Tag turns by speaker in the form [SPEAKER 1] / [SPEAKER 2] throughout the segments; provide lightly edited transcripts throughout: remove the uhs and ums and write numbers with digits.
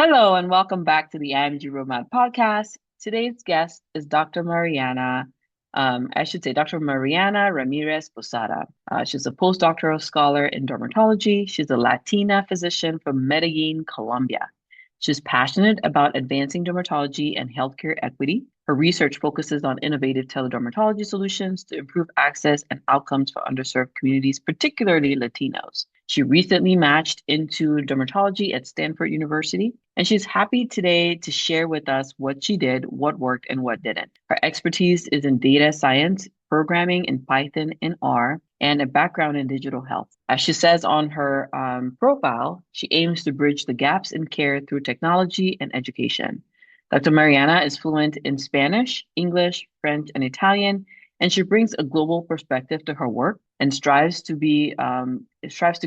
[SPEAKER 1] Hello and welcome back to the IMG Roadmap podcast. Today's guest is Dr. Dr. Mariana Ramirez Posada. She's a postdoctoral scholar in dermatology. She's a Latina physician from Medellin, Colombia. She's passionate about advancing dermatology and healthcare equity. Her research focuses on innovative teledermatology solutions to improve access and outcomes for underserved communities, particularly Latinos. She recently matched into dermatology at Stanford University, and she's happy today to share with us what she did, what worked, and what didn't. Her expertise is in data science, programming in Python and R, and a background in digital health. As she says on her profile, she aims to bridge the gaps in care through technology and education. Dr. Mariana is fluent in Spanish, English, French, and Italian, and she brings a global perspective to her work and strives to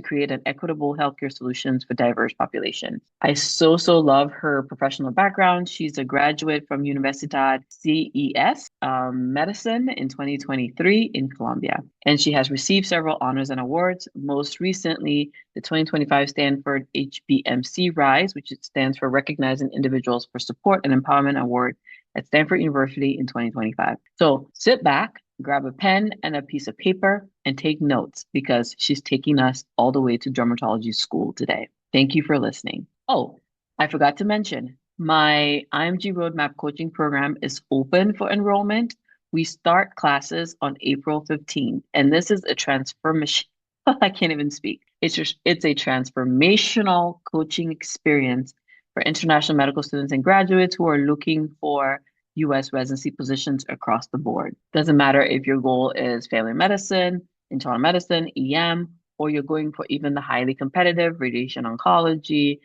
[SPEAKER 1] create an equitable healthcare solutions for diverse populations. I so love her professional background. She's a graduate from Universidad CES Medicine in 2023 in Colombia, and she has received several honors and awards. Most recently, the 2025 Stanford HBMC Rise, which stands for Recognizing Individuals for Support and Empowerment Award at Stanford University in 2025. So sit back, grab a pen and a piece of paper, and take notes because she's taking us all the way to dermatology school today. Thank you for listening. Oh, I forgot to mention, my IMG Roadmap coaching program is open for enrollment. We start classes on April 15th, and this is a transformation. I can't even speak. It's a transformational coaching experience for international medical students and graduates who are looking for US residency positions across the board. Doesn't matter if your goal is family medicine, internal medicine, EM, or you're going for even the highly competitive radiation oncology,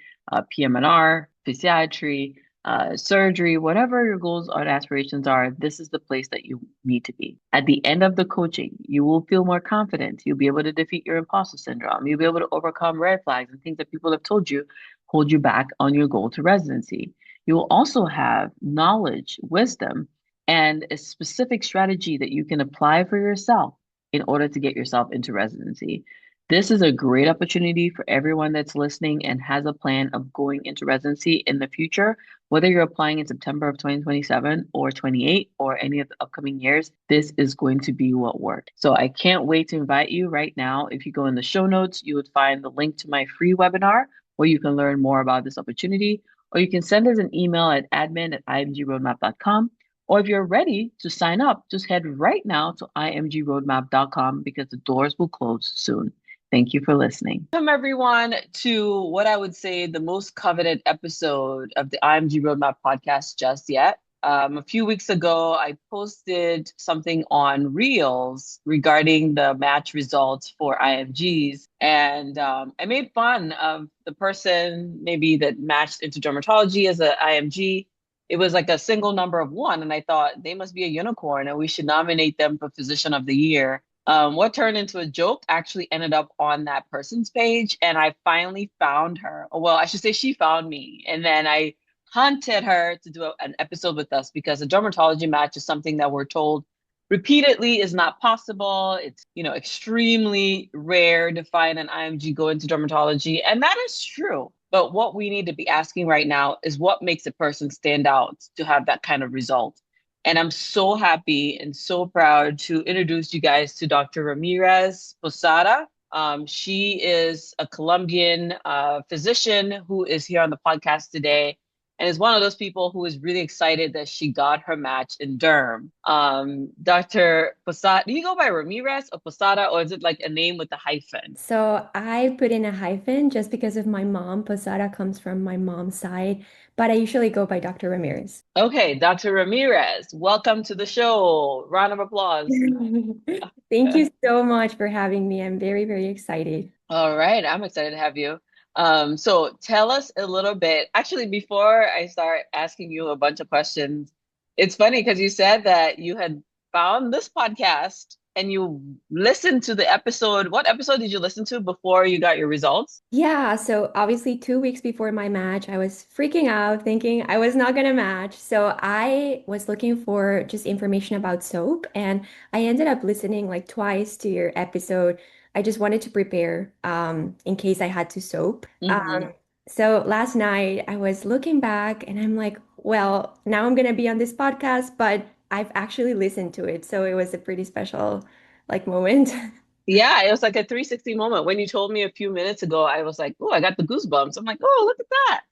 [SPEAKER 1] PM&R, physiatry, surgery, whatever your goals and aspirations are, this is the place that you need to be. At the end of the coaching, you will feel more confident. You'll be able to defeat your imposter syndrome. You'll be able to overcome red flags and things that people have told you hold you back on your goal to residency. You will also have knowledge, wisdom, and a specific strategy that you can apply for yourself in order to get yourself into residency. This is a great opportunity for everyone that's listening and has a plan of going into residency in the future, whether you're applying in September of 2027 or 28 or any of the upcoming years. This is going to be what works. So I can't wait to invite you right now. If you go in the show notes, you would find the link to my free webinar where you can learn more about this opportunity, or you can send us an email at admin@imgroadmap.com. Or if you're ready to sign up, just head right now to imgroadmap.com because the doors will close soon. Thank you for listening. Welcome, everyone, to what I would say the most coveted episode of the IMG Roadmap podcast just yet. A few weeks ago, I posted something on Reels regarding the match results for IMGs. And I made fun of the person maybe that matched into dermatology as an IMG. It was like a single number of one. And I thought they must be a unicorn and we should nominate them for Physician of the Year. What turned into a joke actually ended up on that person's page, and I finally found her. Well, I should say she found me, and then I hunted her to do an episode with us because a dermatology match is something that we're told repeatedly is not possible. It's, extremely rare to find an IMG go into dermatology, and that is true. But what we need to be asking right now is what makes a person stand out to have that kind of result. And I'm so happy and so proud to introduce you guys to Dr. Ramirez Posada. She is a Colombian physician who is here on the podcast today and is one of those people who is really excited that she got her match in derm. Dr. Posada, do you go by Ramirez or Posada, or is it like a name with a hyphen?
[SPEAKER 2] So I put in a hyphen just because of my mom. Posada comes from my mom's side, but I usually go by Dr. Ramirez.
[SPEAKER 1] Okay, Dr. Ramirez, welcome to the show. Round of applause.
[SPEAKER 2] Thank you so much for having me. I'm very, very excited.
[SPEAKER 1] All right, I'm excited to have you. So tell us a little bit. Actually, before I start asking you a bunch of questions, it's funny because you said that you had found this podcast and you listened to the episode. What episode did you listen to before you got your results?
[SPEAKER 2] Yeah, so obviously 2 weeks before my match, I was freaking out, thinking I was not gonna match. So I was looking for just information about soap, and I ended up listening like twice to your episode. I just wanted to prepare in case I had to soap.
[SPEAKER 1] Mm-hmm.
[SPEAKER 2] So last night I was looking back and I'm like, well, now I'm gonna be on this podcast, but I've actually listened to it. So it was a pretty special moment.
[SPEAKER 1] Yeah, it was like a 360 moment. When you told me a few minutes ago, I was like, oh, I got the goosebumps. I'm like, oh, look at that.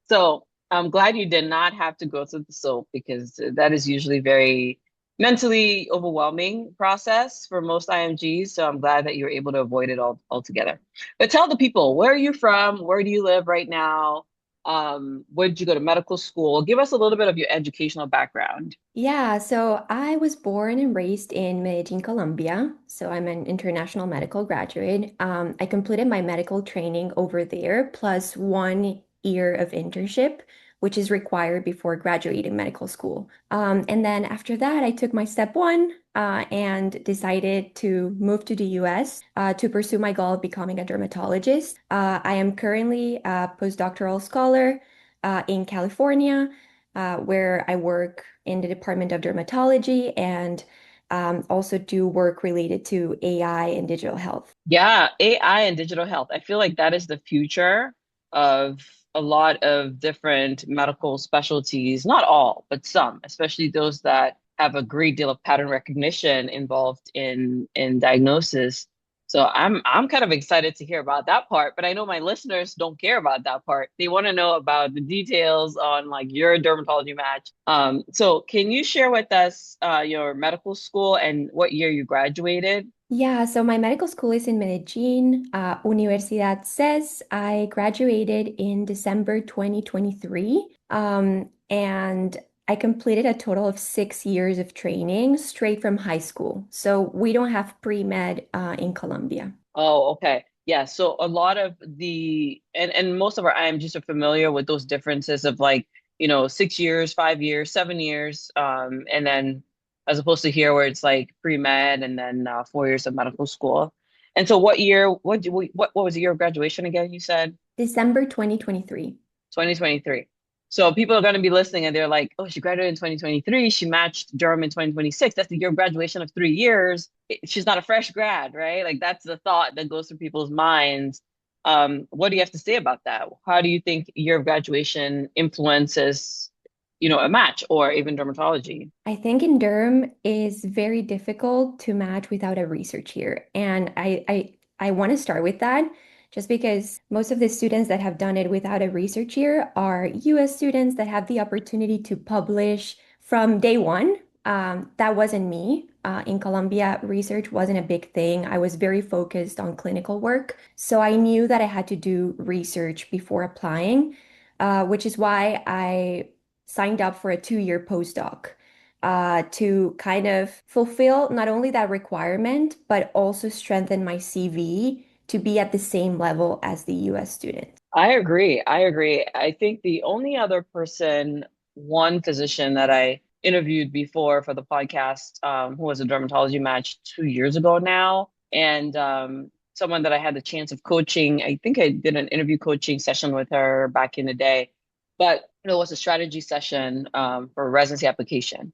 [SPEAKER 1] So I'm glad you did not have to go through the soap because that is usually very mentally overwhelming process for most IMGs. So I'm glad that you were able to avoid it all altogether. But tell the people, where are you from? Where do you live right now? Where did you go to medical school? Give us a little bit of your educational background.
[SPEAKER 2] Yeah, so I was born and raised in Medellin, Colombia. So I'm an international medical graduate. I completed my medical training over there, plus 1 year of internship, which is required before graduating medical school. And then after that, I took my step one and decided to move to the US to pursue my goal of becoming a dermatologist. I am currently a postdoctoral scholar in California where I work in the Department of Dermatology and also do work related to AI and digital health.
[SPEAKER 1] Yeah, AI and digital health. I feel like that is the future of a lot of different medical specialties, not all, but some, especially those that have a great deal of pattern recognition involved in diagnosis. So I'm kind of excited to hear about that part, but I know my listeners don't care about that part. They want to know about the details on like your dermatology match. So can you share with us your medical school and what year you graduated?
[SPEAKER 2] Yeah, so my medical school is in Medellin, Universidad CES. I graduated in December 2023, and I completed a total of 6 years of training straight from high school. So we don't have pre-med in Colombia.
[SPEAKER 1] Oh, okay. Yeah. So a lot of and most of our IMGs are familiar with those differences of like, 6 years, 5 years, 7 years, and then as opposed to here where it's like pre-med and then 4 years of medical school. And so what year, what was the year of graduation again, you said?
[SPEAKER 2] December 2023.
[SPEAKER 1] 2023. So people are going to be listening and they're like, oh, she graduated in 2023. She matched Durham in 2026. That's the year of graduation of 3 years. She's not a fresh grad, right? Like that's the thought that goes through people's minds. What do you have to say about that? How do you think year of graduation influences, a match or even dermatology?
[SPEAKER 2] I think in derm is very difficult to match without a research year. And I want to start with that just because most of the students that have done it without a research year are US students that have the opportunity to publish from day one. That wasn't me. In Colombia, research wasn't a big thing. I was very focused on clinical work. So I knew that I had to do research before applying, which is why I signed up for a 2 year postdoc to kind of fulfill not only that requirement, but also strengthen my CV to be at the same level as the US student.
[SPEAKER 1] I agree. I agree. I think the only other person, one physician that I interviewed before for the podcast, who was a dermatology match 2 years ago now, and someone that I had the chance of coaching. I think I did an interview coaching session with her back in the day, but it was a strategy session for residency application.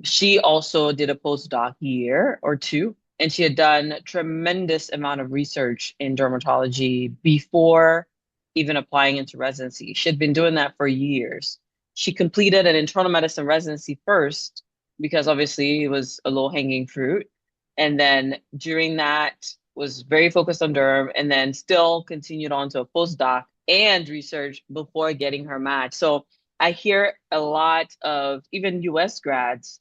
[SPEAKER 1] She also did a postdoc year or two, and she had done tremendous amount of research in dermatology before even applying into residency. She had been doing that for years. She completed an internal medicine residency first because obviously it was a low-hanging fruit. And then during that was very focused on derm and then still continued on to a postdoc and research before getting her match. So I hear a lot of even US grads.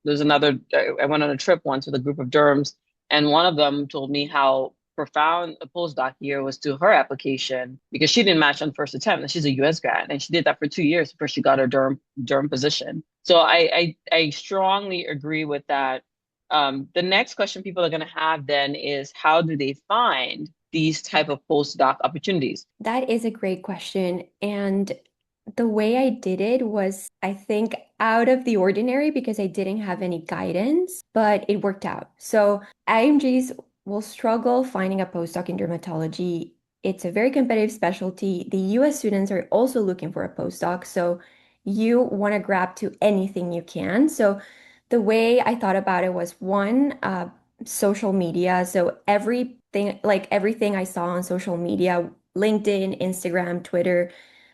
[SPEAKER 1] There's another, I went on a trip once with a group of derms, and one of them told me how profound a postdoc year was to her application because she didn't match on first attempt. And she's a US grad and she did that for 2 years before she got her derm position. So I strongly agree with that. The next question people are going to have then is how do they find these type of postdoc opportunities?
[SPEAKER 2] That is a great question. And the way I did it was, I think, out of the ordinary because I didn't have any guidance, but it worked out. So IMGs will struggle finding a postdoc in dermatology. It's a very competitive specialty. The US students are also looking for a postdoc. So you want to grab to anything you can. So the way I thought about it was one, social media. So everything, like everything I saw on social media LinkedIn, Instagram, Twitter,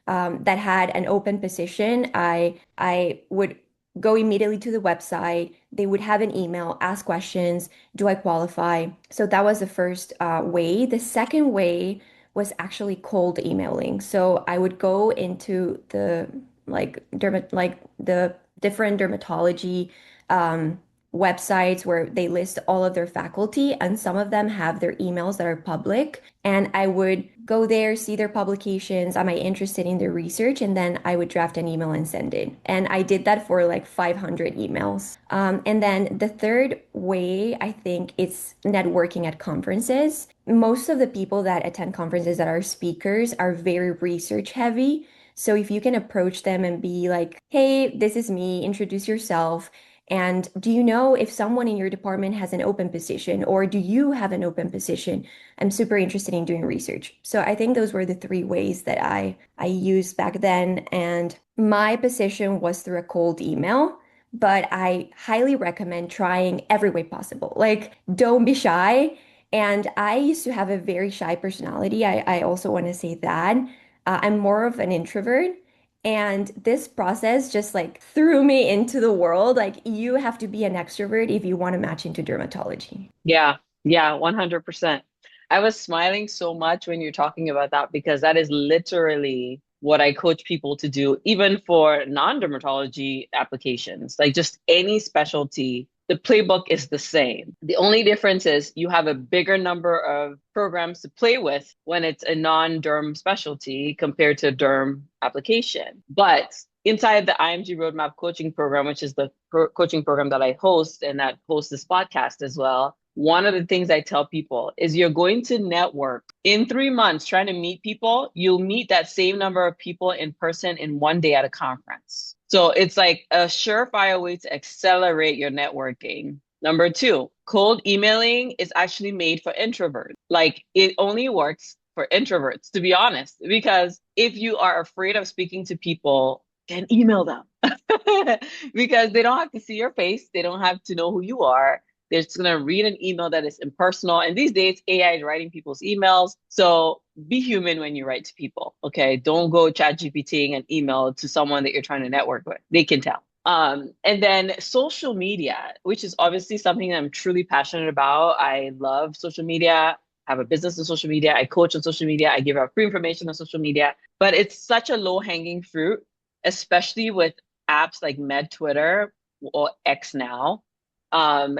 [SPEAKER 2] that had an open position, I would go immediately to the website. They would have an email, ask questions. Do I qualify? So that was the first way. The second way was actually cold emailing. So I would go into the like the different dermatology um, websites where they list all of their faculty, and some of them have their emails that are public. And I would go there, see their publications. Am I interested in their research? And then I would draft an email and send it. And I did that for like 500 emails. And then the third way, I think, it's networking at conferences. Most of the people that attend conferences that are speakers are very research heavy. So if you can approach them and be like, hey, this is me, introduce yourself. And do you know if someone in your department has an open position, or do you have an open position? I'm super interested in doing research. So I think those were the three ways that I used back then. And my position was through a cold email, but I highly recommend trying every way possible. Like, don't be shy. And I used to have a very shy personality. I also want to say that. I'm more of an introvert. And this process just like threw me into the world. Like, you have to be an extrovert if you want to match into dermatology.
[SPEAKER 1] Yeah, yeah, 100%. I was smiling so much when you're talking about that because that is literally what I coach people to do, even for non-dermatology applications, like just any specialty. The playbook is the same. The only difference is you have a bigger number of programs to play with when it's a non-derm specialty compared to a derm application. But inside the IMG Roadmap coaching program, which is the coaching program that I host and that hosts this podcast as well, one of the things I tell people is you're going to network in 3 months trying to meet people. You'll meet that same number of people in person in one day at a conference. So it's like a surefire way to accelerate your networking. Number two, cold emailing is actually made for introverts. Like, it only works for introverts, to be honest, because if you are afraid of speaking to people, then email them because they don't have to see your face. They don't have to know who you are. They're just going to read an email that is impersonal. And these days, AI is writing people's emails. So be human when you write to people. Okay. Don't go chat GPTing an email to someone that you're trying to network with. They can tell. And then social media, which is obviously something that I'm truly passionate about. I love social media. I have a business on social media. I coach on social media. I give out free information on social media. But it's such a low hanging fruit, especially with apps like Twitter or X now. Um,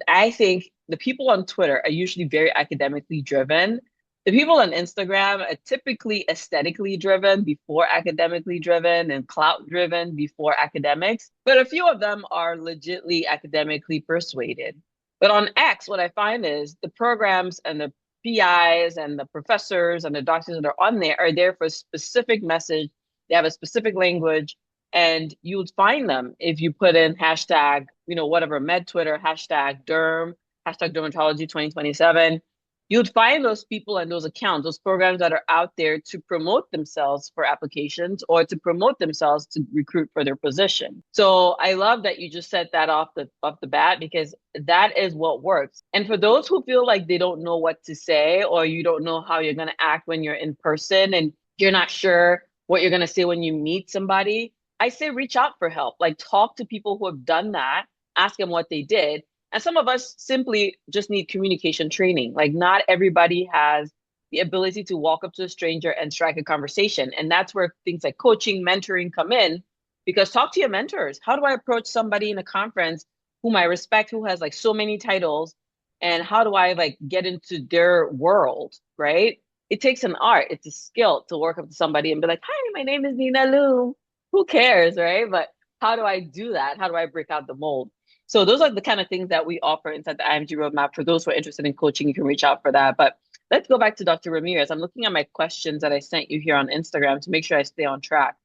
[SPEAKER 1] I think the people on Twitter are usually very academically driven. The people on Instagram are typically aesthetically driven before academically driven and clout driven before academics. But a few of them are legitly academically persuaded. But on X, what I find is the programs and the PIs and the professors and the doctors that are on there are there for a specific message. They have a specific language, and you would find them if you put in hashtag, whatever, med Twitter, hashtag derm, hashtag dermatology 2027. You'd find those people and those accounts, those programs that are out there to promote themselves for applications or to promote themselves to recruit for their position. So I love that you just said that off the bat, because that is what works. And for those who feel like they don't know what to say, or you don't know how you're going to act when you're in person and you're not sure what you're going to say when you meet somebody, I say reach out for help. Like, talk to people who have done that, ask them what they did. And some of us simply just need communication training. Like, not everybody has the ability to walk up to a stranger and strike a conversation. And that's where things like coaching, mentoring come in, because talk to your mentors. How do I approach somebody in a conference whom I respect, who has like so many titles? And how do I like get into their world, right? It takes an art, it's a skill to work up to somebody and be like, hi, my name is Nina Lu. Who cares, right? But how do I do that? How do I break out the mold? So those are the kind of things that we offer inside the IMG roadmap. For those who are interested in coaching, you can reach out for that. But let's go back to Dr. Ramirez. I'm looking at my questions that I sent you here on Instagram to make sure I stay on track.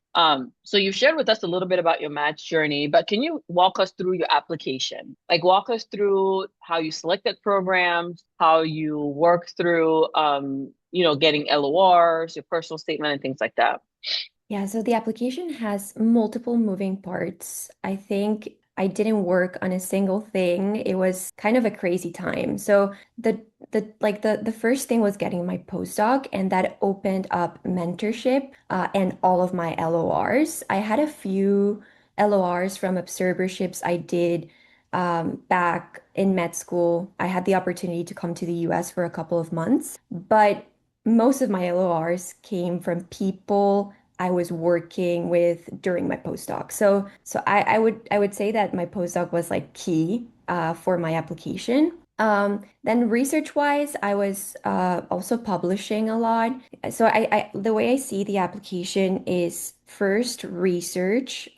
[SPEAKER 1] So you've shared with us a little bit about your match journey, but can you walk us through your application? Like, walk us through how you selected programs, how you work through, getting LORs, your personal statement, and things like that.
[SPEAKER 2] Yeah, so the application has multiple moving parts. I think I didn't work on a single thing. It was kind of a crazy time. So the first thing was getting my postdoc, and that opened up mentorship and all of my LORs. I had a few LORs from observerships I did back in med school. I had the opportunity to come to the US for a couple of months, but most of my LORs came from people I was working with during my postdoc. So I would say that my postdoc was like key for my application. Then research-wise, I was also publishing a lot. So the way I see the application is first research,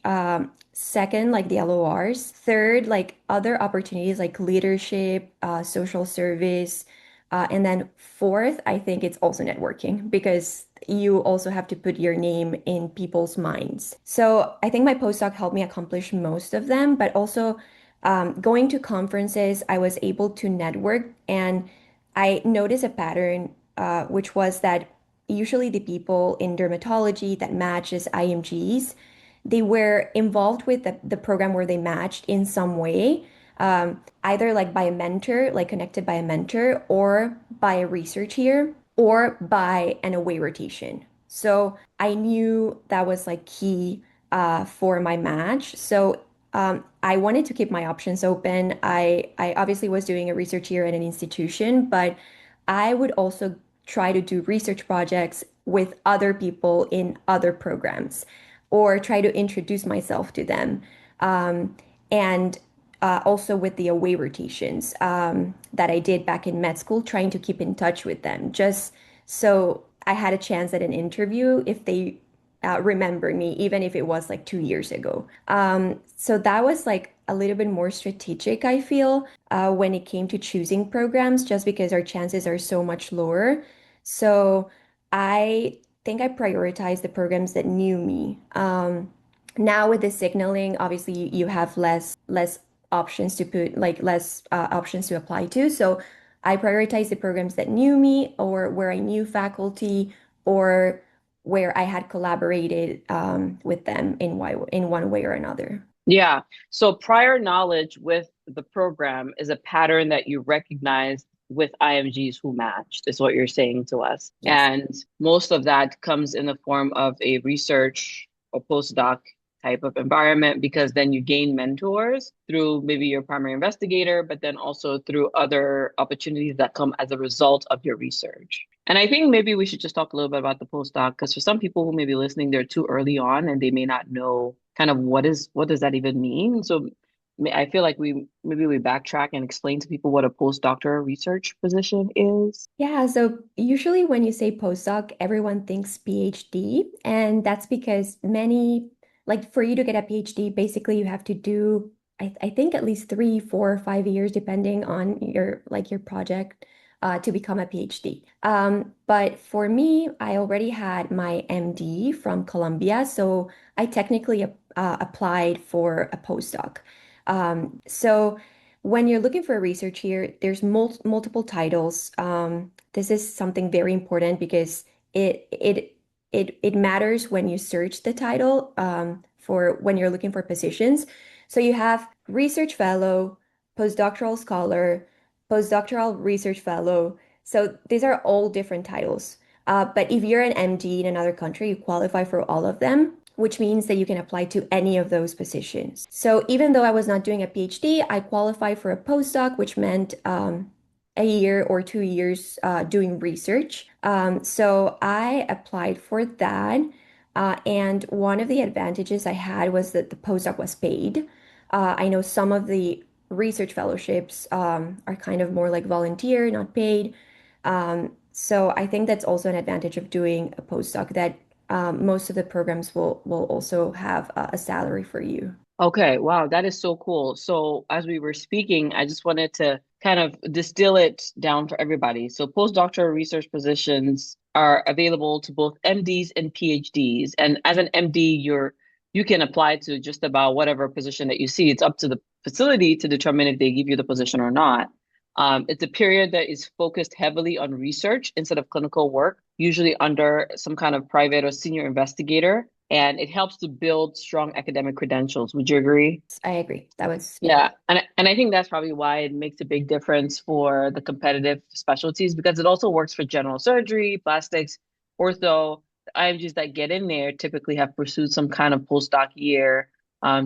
[SPEAKER 2] second like the LORs, third like other opportunities like leadership, social service, and then fourth, I think it's also networking because you also have to put your name in people's minds. So I think my postdoc helped me accomplish most of them, but also going to conferences, I was able to network and I noticed a pattern, which was that usually the people in dermatology that matches IMGs, they were involved with the program where they matched in some way, either like by a mentor, like connected by a mentor, or by a research year, or by an away rotation. So I knew that was like key for my match. So I wanted to keep my options open. I obviously was doing a research year at an institution, but I would also try to do research projects with other people in other programs or try to introduce myself to them. And also with the away rotations that I did back in med school, trying to keep in touch with them, just so I had a chance at an interview if they remember me, even if it was like 2 years ago. So that was like a little bit more strategic, I feel, when it came to choosing programs, just because our chances are so much lower. So I think I prioritized the programs that knew me. Now with the signaling, obviously you have less options to put, like less options to apply to. So I prioritize the programs that knew me or where I knew faculty or where I had collaborated with them in one way or another.
[SPEAKER 1] Yeah. So prior knowledge with the program is a pattern that you recognize with IMGs who matched, is what you're saying to us.
[SPEAKER 2] Yes.
[SPEAKER 1] And most of that comes in the form of a research or postdoc type of environment because then you gain mentors through maybe your primary investigator, but then also through other opportunities that come as a result of your research. And I think maybe we should just talk a little bit about the postdoc because for some people who may be listening, they're too early on and they may not know kind of what does that even mean. So I feel like we backtrack and explain to people what a postdoctoral research position is.
[SPEAKER 2] Yeah, so usually when you say postdoc, everyone thinks PhD, and that's because like for you to get a PhD, basically you have to do, I think at least 3, 4, 5 years, depending on your project, to become a PhD. But for me, I already had my MD from Colombia, so I technically applied for a postdoc. So when you're looking for a research here, there's multiple titles. This is something very important because it it it matters when you search the title for when you're looking for positions. So you have research fellow, postdoctoral scholar, postdoctoral research fellow. So these are all different titles. But if you're an MD in another country, you qualify for all of them, which means that you can apply to any of those positions. So even though I was not doing a PhD, I qualified for a postdoc, which meant a year or 2 years doing research. So I applied for that. And one of the advantages I had was that the postdoc was paid. I know some of the research fellowships are kind of more like volunteer, not paid. So I think that's also an advantage of doing a postdoc that most of the programs will also have a salary for you.
[SPEAKER 1] Okay, wow, that is so cool. So as we were speaking, I just wanted to kind of distill it down for everybody. So postdoctoral research positions are available to both MDs and PhDs. And as an MD, you can apply to just about whatever position that you see. It's up to the facility to determine if they give you the position or not. It's a period that is focused heavily on research instead of clinical work, usually under some kind of private or senior investigator and it helps to build strong academic credentials. Would you agree?
[SPEAKER 2] I agree. That was, yeah.
[SPEAKER 1] Yeah, and I think that's probably why it makes a big difference for the competitive specialties because it also works for general surgery, plastics, ortho. The IMGs that get in there typically have pursued some kind of postdoc year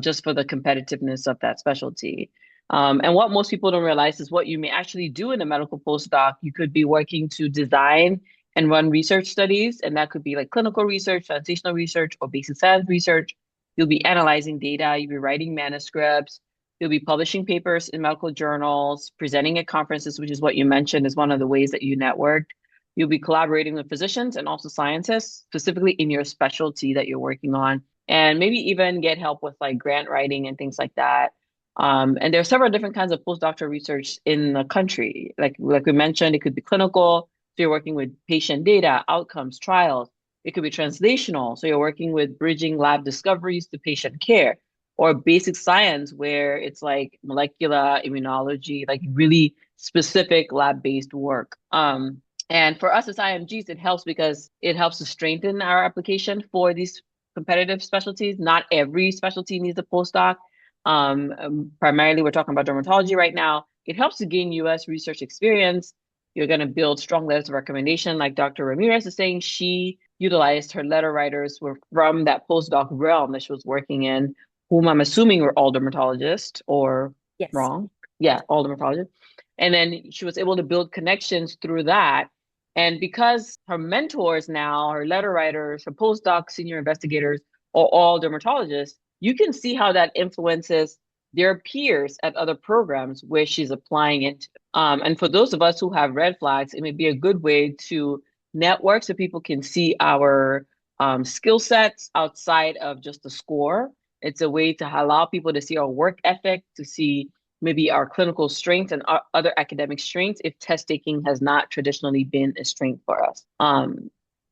[SPEAKER 1] just for the competitiveness of that specialty. And what most people don't realize is what you may actually do in a medical postdoc. You could be working to design and run research studies, and that could be like clinical research, translational research, or basic science research. You'll be analyzing data, you'll be writing manuscripts. You'll be publishing papers in medical journals, presenting at conferences, which is what you mentioned is one of the ways that you networked. You'll be collaborating with physicians and also scientists, specifically in your specialty that you're working on, and maybe even get help with like grant writing and things like that. And there are several different kinds of postdoctoral research in the country. Like we mentioned, it could be clinical, so you're working with patient data, outcomes, trials. It could be translational, so you're working with bridging lab discoveries to patient care or basic science where it's like molecular immunology, like really specific lab-based work. And for us as IMGs, it helps because it helps to strengthen our application for these competitive specialties. Not every specialty needs a postdoc. Primarily, we're talking about dermatology right now. It helps to gain US research experience. You're going to build strong letters of recommendation. Like Dr. Ramirez is saying, she utilized her letter writers were from that postdoc realm that she was working in, whom I'm assuming were all dermatologists or
[SPEAKER 2] Yes.
[SPEAKER 1] wrong. Yeah, all dermatologists. And then she was able to build connections through that. And because her mentors now, her letter writers, her postdocs, senior investigators are all dermatologists, you can see how that influences their peers at other programs where she's applying it. And for those of us who have red flags, it may be a good way to network so people can see our skill sets outside of just the score. It's a way to allow people to see our work ethic, to see maybe our clinical strengths and our other academic strengths if test taking has not traditionally been a strength for us. Are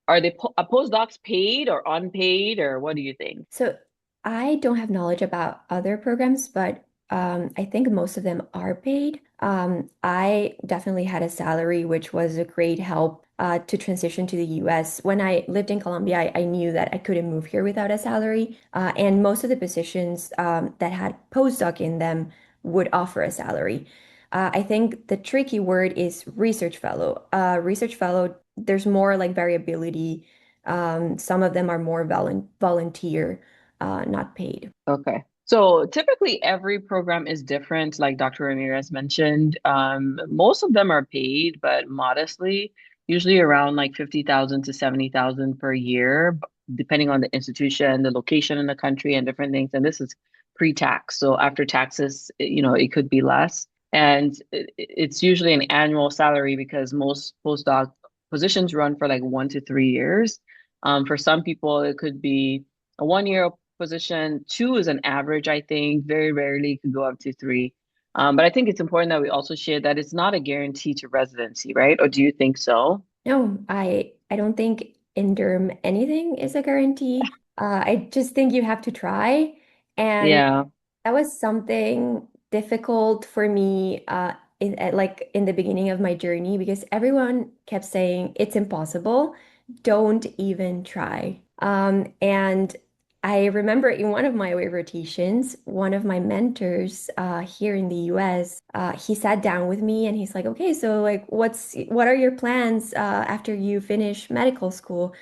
[SPEAKER 1] are postdocs paid or unpaid, or what do you think?
[SPEAKER 2] So I don't have knowledge about other programs, but I think most of them are paid. I definitely had a salary, which was a great help to transition to the US. When I lived in Colombia, I knew that I couldn't move here without a salary. And most of the positions that had postdoc in them would offer a salary. I think the tricky word is research fellow. Research fellow, there's more like variability. Some of them are more volunteer, not paid.
[SPEAKER 1] Okay. So typically every program is different, like Dr. Ramirez mentioned. Most of them are paid, but modestly, usually around like 50,000 to 70,000 per year, depending on the institution, the location in the country, and different things. And this is pre-tax. So after taxes, it could be less. And it's usually an annual salary because most postdoc positions run for like 1 to 3 years. For some people, it could be a 1 year position. Two is an average, I think. Very rarely could go up to three. But I think it's important that we also share that it's not a guarantee to residency, right? Or do you think so?
[SPEAKER 2] No, I don't think in derm anything is a guarantee. I just think you have to try. And
[SPEAKER 1] Yeah.
[SPEAKER 2] that was something difficult for me like in the beginning of my journey because everyone kept saying it's impossible. Don't even try. And I remember in one of my away rotations, one of my mentors here in the US, he sat down with me and he's like, "Okay, so like, what are your plans after you finish medical school?"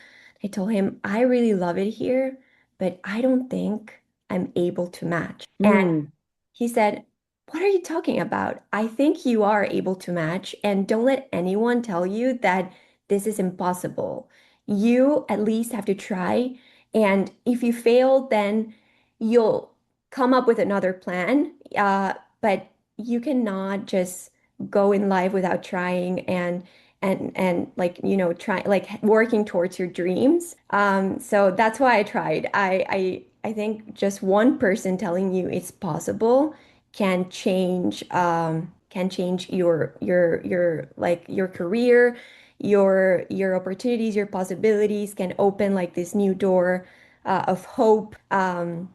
[SPEAKER 2] I told him, "I really love it here, but I don't think I'm able to match." And
[SPEAKER 1] Mm,
[SPEAKER 2] he said, "What are you talking about? I think you are able to match, and don't let anyone tell you that this is impossible. You at least have to try, and if you fail, then you'll come up with another plan. But you cannot just go in life without trying and like try like working towards your dreams." So that's why I tried. I think just one person telling you it's possible can change your like your career, your opportunities, your possibilities, can open like this new door of hope.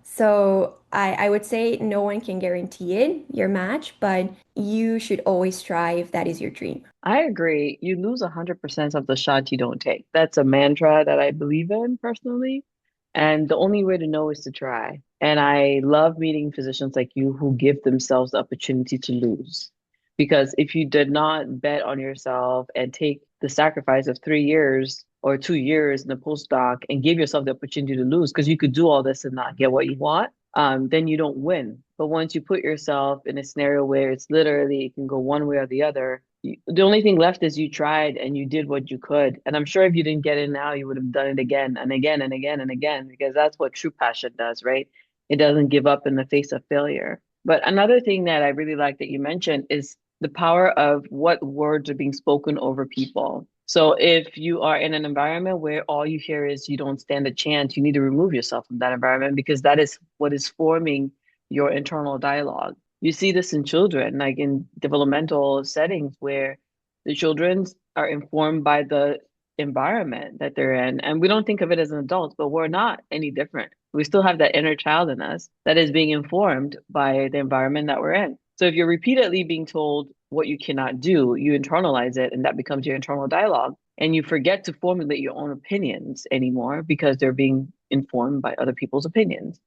[SPEAKER 2] So I would say no one can guarantee it, your match, but you should always try if that is your dream.
[SPEAKER 1] I agree. You lose 100% of the shot you don't take. That's a mantra that I believe in personally. And the only way to know is to try. And I love meeting physicians like you who give themselves the opportunity to lose. Because if you did not bet on yourself and take the sacrifice of 3 years or 2 years in the postdoc and give yourself the opportunity to lose, because you could do all this and not get what you want, then you don't win. But once you put yourself in a scenario where it's literally it can go one way or the other, the only thing left is you tried and you did what you could. And I'm sure if you didn't get it now, you would have done it again and again and again and again, because that's what true passion does, right? It doesn't give up in the face of failure. But another thing that I really like that you mentioned is the power of what words are being spoken over people. So if you are in an environment where all you hear is you don't stand a chance, you need to remove yourself from that environment because that is what is forming your internal dialogue. You see this in children, like in developmental settings where the children are informed by the environment that they're in. And we don't think of it as an adult, but we're not any different. We still have that inner child in us that is being informed by the environment that we're in. So if you're repeatedly being told what you cannot do, you internalize it and that becomes your internal dialogue. And you forget to formulate your own opinions anymore because they're being informed by other people's opinions.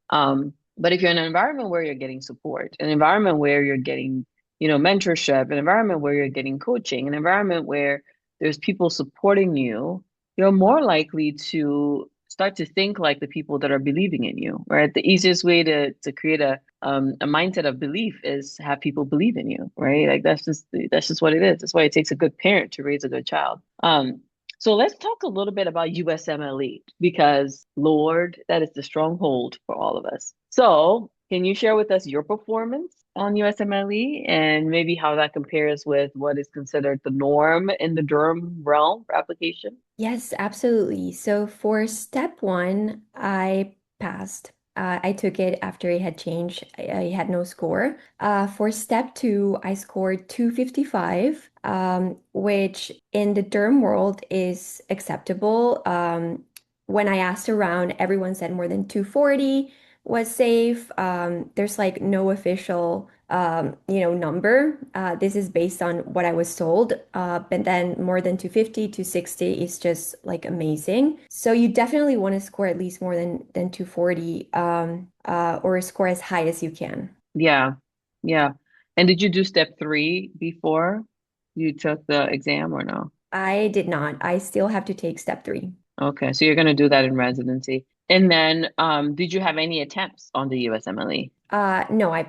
[SPEAKER 1] But if you're in an environment where you're getting support, an environment where you're getting, mentorship, an environment where you're getting coaching, an environment where there's people supporting you, you're more likely to start to think like the people that are believing in you, right? The easiest way to create a mindset of belief is have people believe in you, right? Like that's just what it is. That's why it takes a good parent to raise a good child. So let's talk a little bit about USMLE because Lord, that is the stronghold for all of us. So can you share with us your performance on USMLE and maybe how that compares with what is considered the norm in the derm realm for application?
[SPEAKER 2] Yes, absolutely. So for step one, I passed. I took it after it had changed. I had no score. For step two, I scored 255, which in the derm world is acceptable. When I asked around, everyone said more than 240 was safe. There's like no official number. This is based on what I was told. But then more than 250 to 60 is just like amazing. So you definitely want to score at least more than 240, or score as high as you can.
[SPEAKER 1] Yeah, yeah. And did you do step three before you took the exam or no?
[SPEAKER 2] I did not. I still have to take step three.
[SPEAKER 1] Okay, so you're going to do that in residency. And then, did you have any attempts on the USMLE
[SPEAKER 2] No,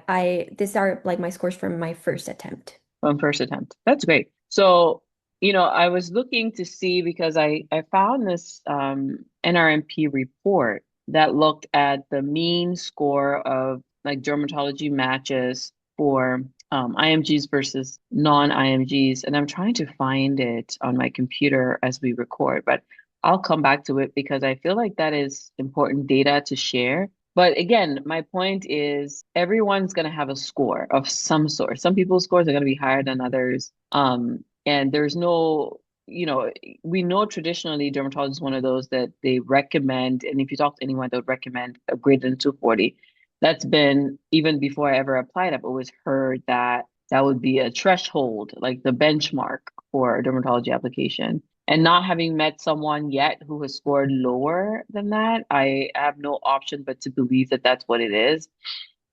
[SPEAKER 2] these are like my scores from my first attempt.
[SPEAKER 1] on first attempt? That's great. So, I was looking to see because I found this NRMP report that looked at the mean score of like dermatology matches for IMGs versus non-IMGs, and I'm trying to find it on my computer as we record, but I'll come back to it because I feel like that is important data to share. But again, my point is everyone's going to have a score of some sort. Some people's scores are going to be higher than others. And there's no, we know traditionally dermatology is one of those that they recommend. And if you talk to anyone, they would recommend a greater than 240. That's been, even before I ever applied, I've always heard that that would be a threshold, like the benchmark for a dermatology application. And not having met someone yet who has scored lower than that, I have no option but to believe that that's what it is.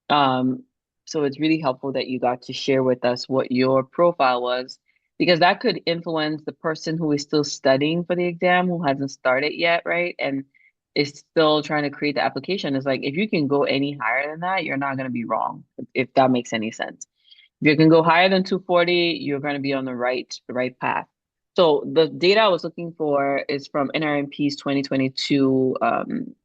[SPEAKER 1] Um, so it's really helpful that you got to share with us what your profile was, because that could influence the person who is still studying for the exam, who hasn't started yet, right? And is still trying to create the application. It's like if you can go any higher than that, you're not going to be wrong, if that makes any sense. If you can go higher than 240, you're going to be on the right path. So the data I was looking for is from NRMP's 2022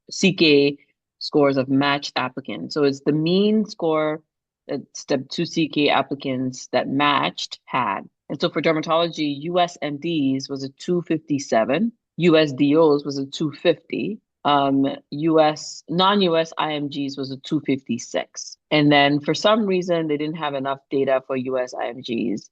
[SPEAKER 1] CK scores of matched applicants. So it's the mean score that step two CK applicants that matched had. And so for dermatology, US MDs was a 257, US DOs was a 250, US non-US IMGs was a 256. And then for some reason they didn't have enough data for US IMGs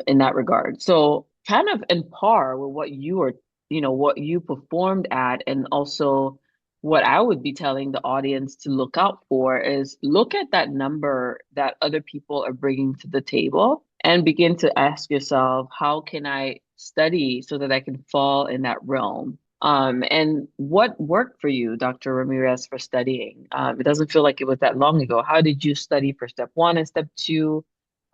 [SPEAKER 1] in that regard. So kind of in par with what you are, what you performed at, and also what I would be telling the audience to look out for is look at that number that other people are bringing to the table and begin to ask yourself, how can I study so that I can fall in that realm? And what worked for you, Dr. Ramirez, for studying? It doesn't feel like it was that long ago. How did you study for step one and step two,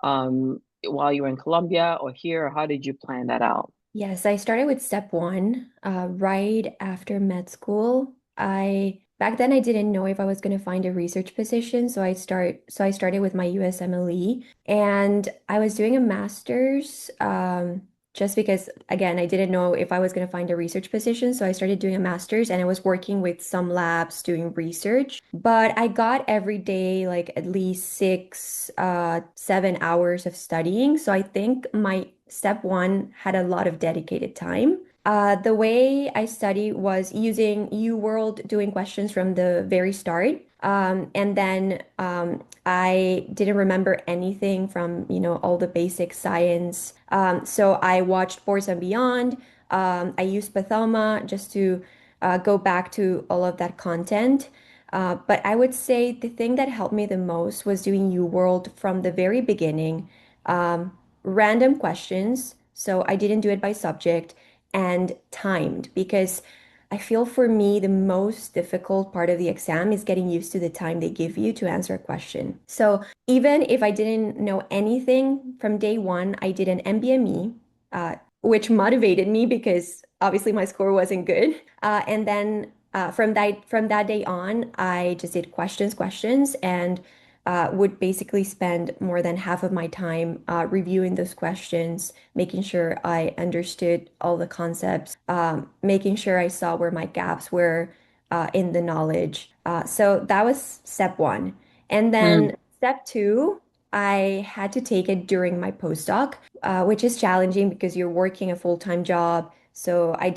[SPEAKER 1] while you were in Colombia or here? Or how did you plan that out?
[SPEAKER 2] Yes, I started with step one, right after med school. I back then I didn't know if I was going to find a research position, so I started with my USMLE, and I was doing a master's, just because again I didn't know if I was going to find a research position, so I started doing a master's, and I was working with some labs doing research. But I got every day like at least 7 hours of studying, so I think my step one had a lot of dedicated time. The way I studied was using UWorld, doing questions from the very start. And then I didn't remember anything from, all the basic science. So I watched Boards and Beyond. I used Pathoma just to go back to all of that content. But I would say the thing that helped me the most was doing UWorld from the very beginning. Random questions. So I didn't do it by subject and timed because I feel for me the most difficult part of the exam is getting used to the time they give you to answer a question. So even if I didn't know anything from day one, I did an MBME, which motivated me because obviously my score wasn't good. And then from that day on, I just did questions, and would basically spend more than half of my time reviewing those questions, making sure I understood all the concepts, making sure I saw where my gaps were in the knowledge. So that was step one. And
[SPEAKER 1] Mm.
[SPEAKER 2] then step two, I had to take it during my postdoc, which is challenging because you're working a full-time job. So I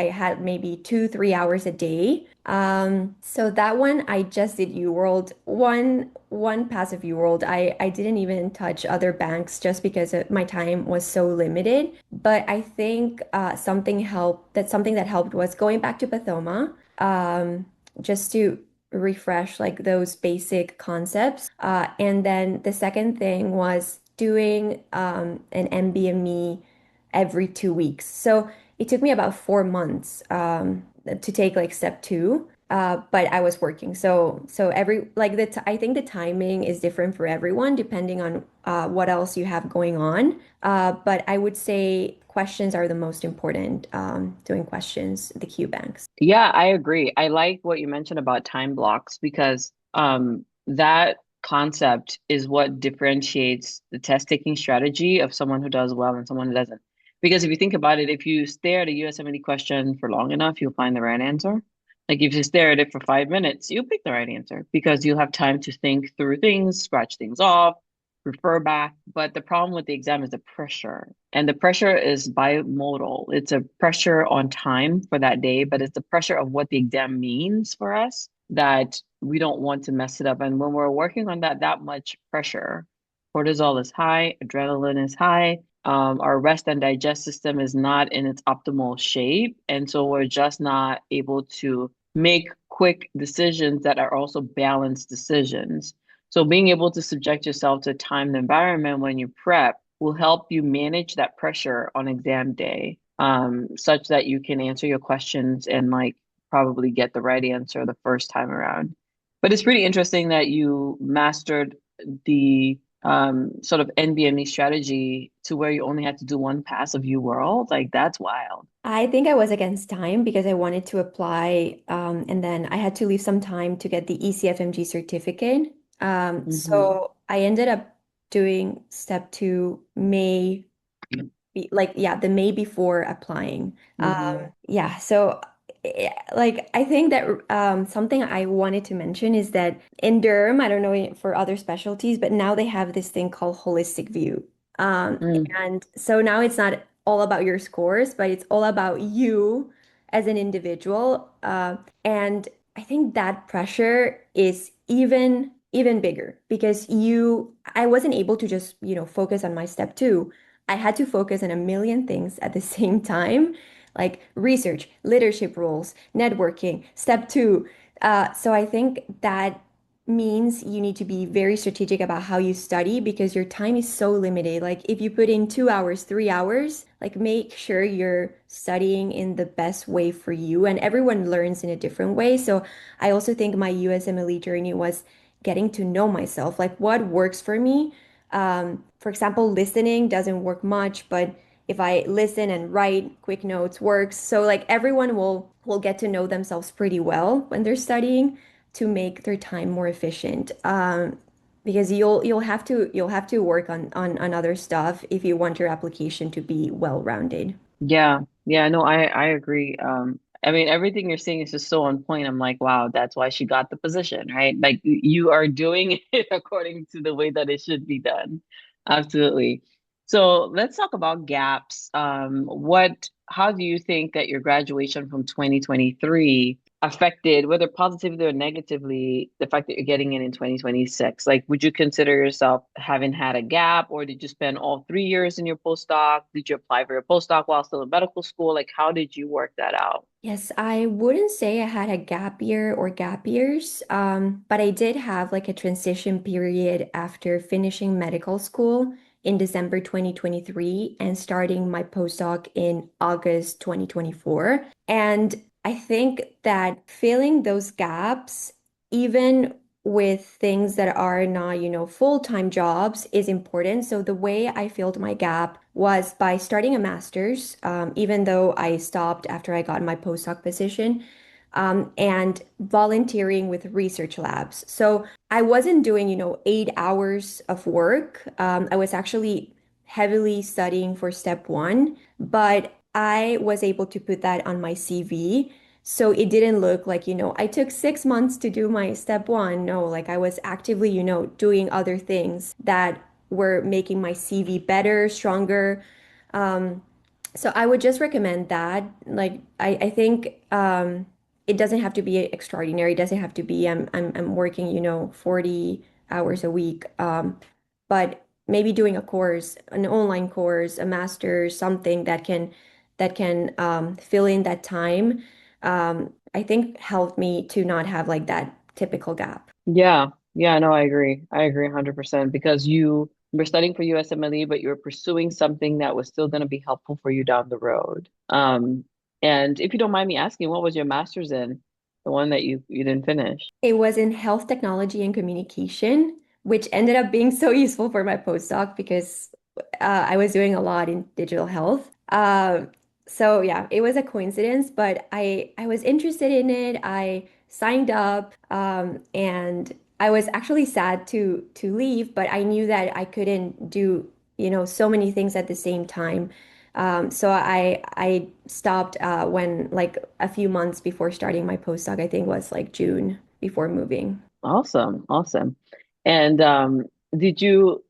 [SPEAKER 2] had maybe 2, 3 hours a day. So that one I just did UWorld, one pass of UWorld. I didn't even touch other banks just because my time was so limited. But I think something that helped was going back to Pathoma, just to refresh like those basic concepts. And then the second thing was doing an MBME every 2 weeks. So it took me about 4 months to take like step two. But I was working. So every like I think the timing is different for everyone depending on what else you have going on. But I would say questions are the most important, doing questions, the Q banks.
[SPEAKER 1] Yeah, I agree. I like what you mentioned about time blocks because that concept is what differentiates the test taking strategy of someone who does well and someone who doesn't. Because if you think about it, if you stare at a USMLE question for long enough, you'll find the right answer. Like if you stare at it for 5 minutes, you'll pick the right answer because you'll have time to think through things, scratch things off, refer back. But the problem with the exam is the pressure. And the pressure is bimodal. It's a pressure on time for that day, but it's the pressure of what the exam means for us that we don't want to mess it up. And when we're working on that much pressure, cortisol is high, adrenaline is high. Our rest and digest system is not in its optimal shape. And so we're just not able to make quick decisions that are also balanced decisions. So being able to subject yourself to a timed environment when you prep will help you manage that pressure on exam day, such that you can answer your questions and like probably get the right answer the first time around. But it's pretty interesting that you mastered the sort of NBME strategy to where you only had to do one pass of UWorld. Like that's wild.
[SPEAKER 2] I think I was against time because I wanted to apply, and then I had to leave some time to get the ECFMG certificate.
[SPEAKER 1] Hmm.
[SPEAKER 2] So I ended up doing step two yeah, the May before applying.
[SPEAKER 1] Hmm.
[SPEAKER 2] Yeah, so like I think that something I wanted to mention is that in derm, I don't know for other specialties, but now they have this thing called holistic view. Um,
[SPEAKER 1] Mm.
[SPEAKER 2] and so now it's not all about your scores, but it's all about you as an individual. And I think that pressure is even bigger because I wasn't able to just, focus on my step two. I had to focus on a million things at the same time, like research, leadership roles, networking, step two. So I think that means you need to be very strategic about how you study because your time is so limited. Like if you put in 2 hours, 3 hours, like make sure you're studying in the best way for you. And everyone learns in a different way. So I also think my USMLE journey was getting to know myself, like what works for me. For example, listening doesn't work much, but if I listen and write quick notes works. So like everyone will get to know themselves pretty well when they're studying to make their time more efficient. Because you'll have to work on other stuff if you want your application to be well-rounded.
[SPEAKER 1] Yeah, yeah, no, I agree. I mean, everything you're saying is just so on point. I'm like, wow, that's why she got the position, right? Like you are doing it according to the way that it should be done. Absolutely. So let's talk about gaps. How do you think that your graduation from 2023 affected, whether positively or negatively, the fact that you're getting in 2026? Like, would you consider yourself having had a gap, or did you spend all 3 years in your postdoc? Did you apply for your postdoc while still in medical school? Like, how did you work that out?
[SPEAKER 2] Yes, I wouldn't say I had a gap year or gap years, but I did have like a transition period after finishing medical school in December 2023 and starting my postdoc in August 2024. And I think that filling those gaps, even with things that are not, full-time jobs, is important. So the way I filled my gap was by starting a master's, even though I stopped after I got my postdoc position, and volunteering with research labs. So I wasn't doing, 8 hours of work. I was actually heavily studying for step one, but I was able to put that on my CV. So it didn't look like, I took 6 months to do my step one. No, like I was actively, doing other things that were making my CV better, stronger. Um, so I would just recommend that. Like I think it doesn't have to be extraordinary. It doesn't have to be I'm working, 40 hours a week. But maybe doing a course, an online course, a master's, something that can fill in that time. I think helped me to not have like that typical gap.
[SPEAKER 1] Yeah, yeah, no, I agree. I agree 100% because you were studying for USMLE, but you were pursuing something that was still going to be helpful for you down the road. And if you don't mind me asking, what was your master's in? The one that you didn't finish?
[SPEAKER 2] It was in health technology and communication, which ended up being so useful for my postdoc because I was doing a lot in digital health. So yeah, it was a coincidence, but I was interested in it. I signed up, and I was actually sad to leave, but I knew that I couldn't do, so many things at the same time. So I stopped when like a few months before starting my postdoc. I think was like June before moving.
[SPEAKER 1] Awesome, awesome. And did you,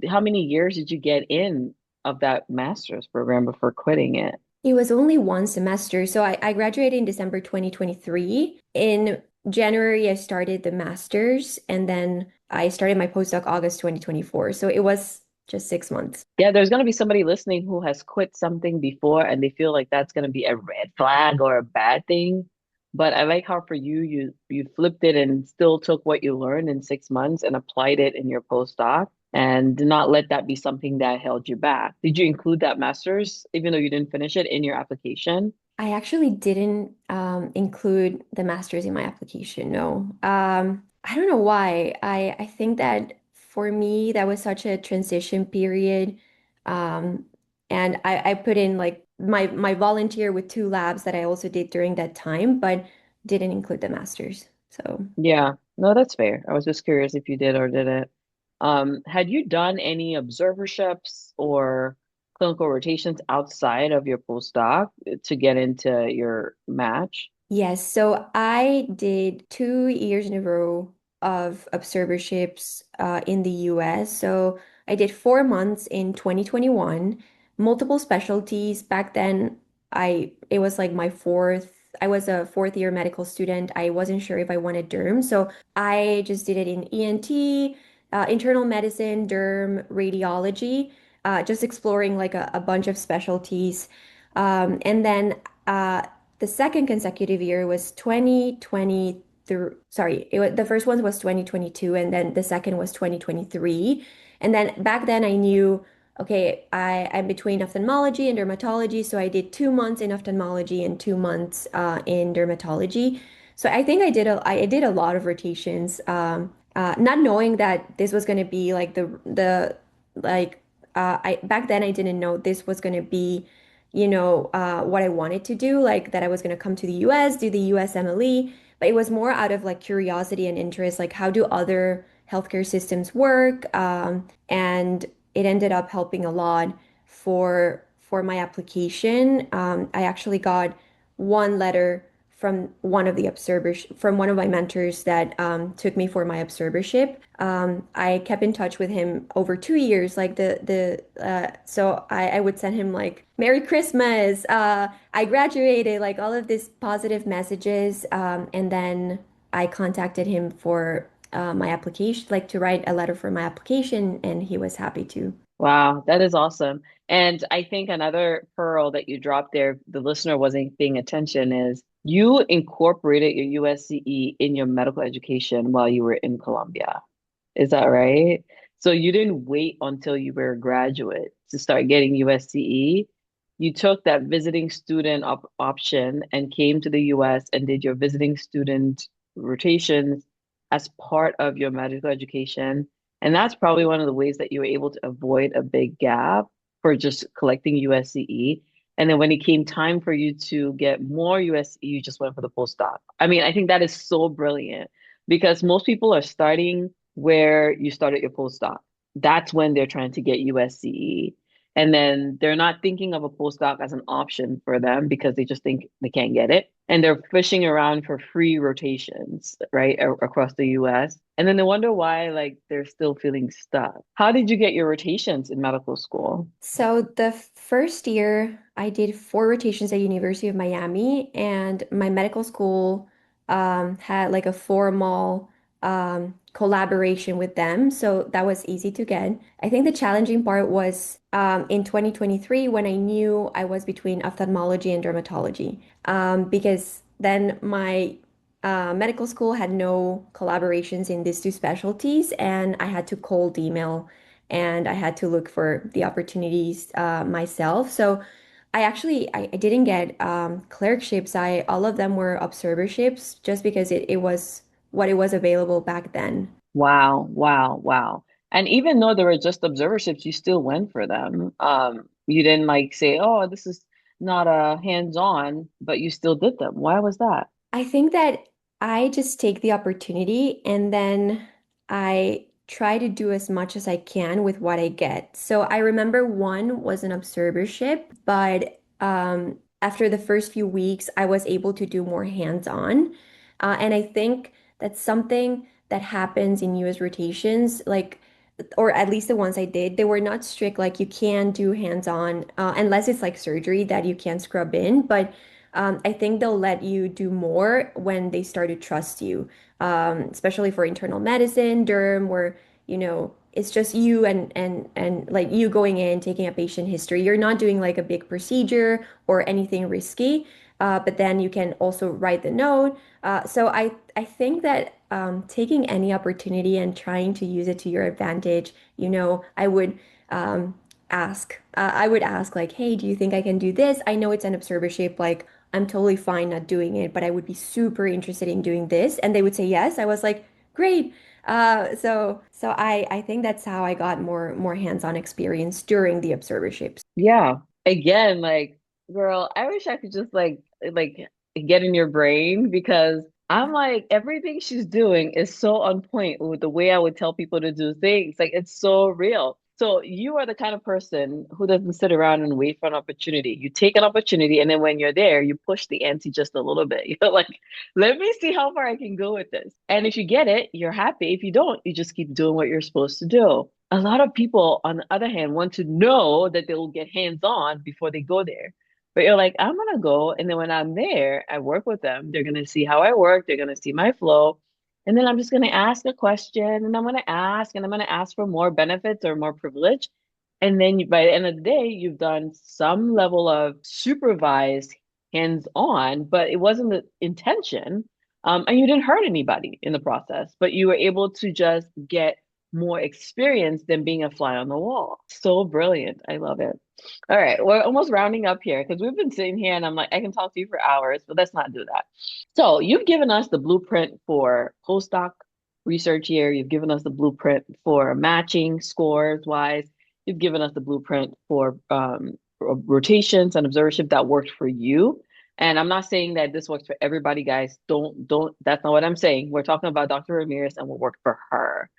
[SPEAKER 1] how many years did you get in of that master's program before quitting it?
[SPEAKER 2] It was only one semester. So I graduated in December 2023. In January, I started the master's, and then I started my postdoc August 2024. So it was just 6 months.
[SPEAKER 1] Yeah, there's going to be somebody listening who has quit something before and they feel like that's going to be a red flag or a bad thing. But I like how for you, you flipped it and still took what you learned in 6 months and applied it in your postdoc and did not let that be something that held you back. Did you include that master's, even though you didn't finish it, in your application?
[SPEAKER 2] I actually didn't include the master's in my application. No. I don't know why. I think that for me, that was such a transition period. Um, and I put in like my volunteer with two labs that I also did during that time, but didn't include the master's. So
[SPEAKER 1] Yeah, no, that's fair. I was just curious if you did or didn't. Had you done any observerships or clinical rotations outside of your postdoc to get into your match?
[SPEAKER 2] yes, so I did 2 years in a row of observerships in the US. So I did 4 months in 2021, multiple specialties. Back then, it was like I was a fourth year medical student. I wasn't sure if I wanted derm. So I just did it in ENT, internal medicine, derm, radiology, just exploring like a bunch of specialties. And then the second consecutive year was 2023. the first one was 2022, and then the second was 2023. And then back then I knew, okay, I'm between ophthalmology and dermatology, so I did 2 months in ophthalmology and 2 months in dermatology. So I think I did a lot of rotations, not knowing that this was going to be like the like I back then I didn't know this was going to be, what I wanted to do, like that I was going to come to the US, do the USMLE, but it was more out of like curiosity and interest, like how do other healthcare systems work? And it ended up helping a lot for my application. I actually got one letter from one of the observers, from one of my mentors that took me for my observership. I kept in touch with him over 2 years. Like so I would send him like Merry Christmas. I graduated, like all of these positive messages. And then I contacted him for my application, like to write a letter for my application, and he was happy to.
[SPEAKER 1] Wow, that is awesome. And I think another pearl that you dropped there, the listener wasn't paying attention, is you incorporated your USCE in your medical education while you were in Colombia. Is that right? So you didn't wait until you were a graduate to start getting USCE. You took that visiting student option and came to the US and did your visiting student rotations as part of your medical education. And that's probably one of the ways that you were able to avoid a big gap for just collecting USCE. And then when it came time for you to get more USCE, you just went for the postdoc. I mean, I think that is so brilliant because most people are starting where you started your postdoc. That's when they're trying to get USCE. And then they're not thinking of a postdoc as an option for them because they just think they can't get it. And they're fishing around for free rotations, right, across the US. And then they wonder why, like, they're still feeling stuck. How did you get your rotations in medical school?
[SPEAKER 2] So the first year, I did 4 rotations at University of Miami, and my medical school had like a formal collaboration with them, so that was easy to get. I think the challenging part was in 2023 when I knew I was between ophthalmology and dermatology, because then my medical school had no collaborations in these two specialties, and I had to cold email and I had to look for the opportunities myself. So I didn't get clerkships. I all of them were observerships just because it was what it was available back then.
[SPEAKER 1] Wow, wow, wow. And even though there were just observerships, you still went for them. You didn't like say, oh, this is not a hands-on, but you still did them. Why was that?
[SPEAKER 2] I think that I just take the opportunity and then I try to do as much as I can with what I get. So I remember one was an observership, but after the first few weeks, I was able to do more hands-on. And I think that's something that happens in US rotations, like, or at least the ones I did, they were not strict, like you can do hands-on unless it's like surgery that you can scrub in. But I think they'll let you do more when they start to trust you, especially for internal medicine, derm, where it's just you and like you going in, taking a patient history. You're not doing like a big procedure or anything risky, but then you can also write the note. So I think that taking any opportunity and trying to use it to your advantage, I would. I would ask like, hey, do you think I can do this? I know it's an observership, like I'm totally fine not doing it, but I would be super interested in doing this. And they would say yes. I was like, great. So I think that's how I got more hands-on experience during the observerships.
[SPEAKER 1] Yeah. Again, like, girl, I wish I could just like get in your brain because I'm like everything she's doing is so on point with the way I would tell people to do things. Like it's so real. So you are the kind of person who doesn't sit around and wait for an opportunity. You take an opportunity and then when you're there, you push the ante just a little bit. You're like, let me see how far I can go with this. And if you get it, you're happy. If you don't, you just keep doing what you're supposed to do. A lot of people, on the other hand, want to know that they will get hands-on before they go there. But you're like, I'm gonna go, and then when I'm there, I work with them. They're gonna see how I work, they're gonna see my flow, and then I'm just gonna ask a question, and I'm gonna ask for more benefits or more privilege. And then by the end of the day, you've done some level of supervised hands-on, but it wasn't the intention. And you didn't hurt anybody in the process, but you were able to just get more experience than being a fly on the wall. So brilliant. I love it. All right, we're almost rounding up here because we've been sitting here and I'm like, I can talk to you for hours, but let's not do that. So you've given us the blueprint for postdoc research here. You've given us the blueprint for matching scores wise. You've given us the blueprint for rotations and observership that worked for you. And I'm not saying that this works for everybody, guys. Don't, that's not what I'm saying. We're talking about Dr. Ramirez and what worked for her.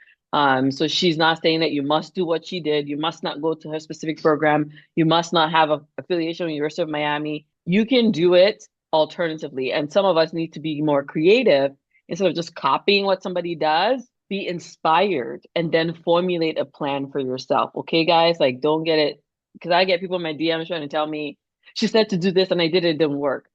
[SPEAKER 1] So she's not saying that you must do what she did. You must not go to her specific program. You must not have a affiliation with University of Miami. You can do it alternatively. And some of us need to be more creative instead of just copying what somebody does. Be inspired and then formulate a plan for yourself. Okay, guys? Like, don't get it because I get people in my DMs trying to tell me she said to do this and I did it, it didn't work.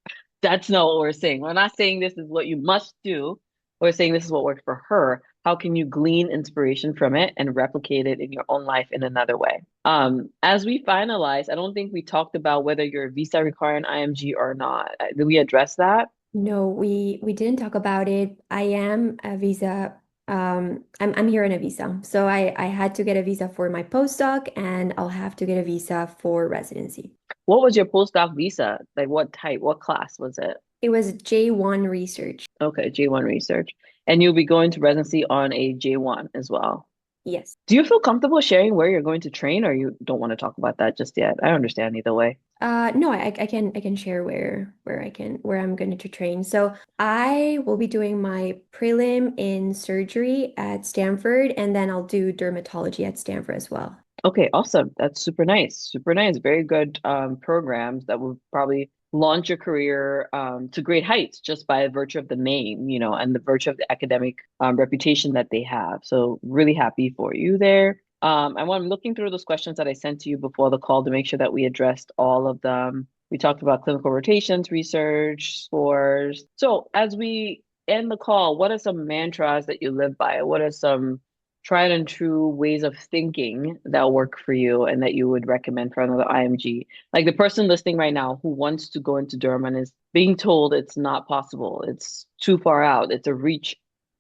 [SPEAKER 1] That's not what we're saying. We're not saying this is what you must do. We're saying this is what worked for her. How can you glean inspiration from it and replicate it in your own life in another way? As we finalize, I don't think we talked about whether you're a visa requiring IMG or not. Did we address that?
[SPEAKER 2] No, we didn't talk about it. I am a visa. I'm here on a visa, so I had to get a visa for my postdoc, and I'll have to get a visa for residency.
[SPEAKER 1] What was your postdoc visa? Like what type, what class was it?
[SPEAKER 2] It was J1 research.
[SPEAKER 1] Okay, J1 research. And you'll be going to residency on a J1 as well.
[SPEAKER 2] Yes.
[SPEAKER 1] Do you feel comfortable sharing where you're going to train or you don't want to talk about that just yet? I understand either way.
[SPEAKER 2] No, I can share where I'm going to train. So I will be doing my prelim in surgery at Stanford, and then I'll do dermatology at Stanford as well.
[SPEAKER 1] Okay, awesome. That's super nice. Super nice. Very good programs that will probably launch your career to great heights just by virtue of the name, and the virtue of the academic reputation that they have. So really happy for you there. I'm looking through those questions that I sent to you before the call to make sure that we addressed all of them. We talked about clinical rotations, research, scores. So as we end the call, what are some mantras that you live by? What are some tried and true ways of thinking that work for you and that you would recommend for another IMG? Like the person listening right now who wants to go into derm and is being told it's not possible, it's too far out, it's a reach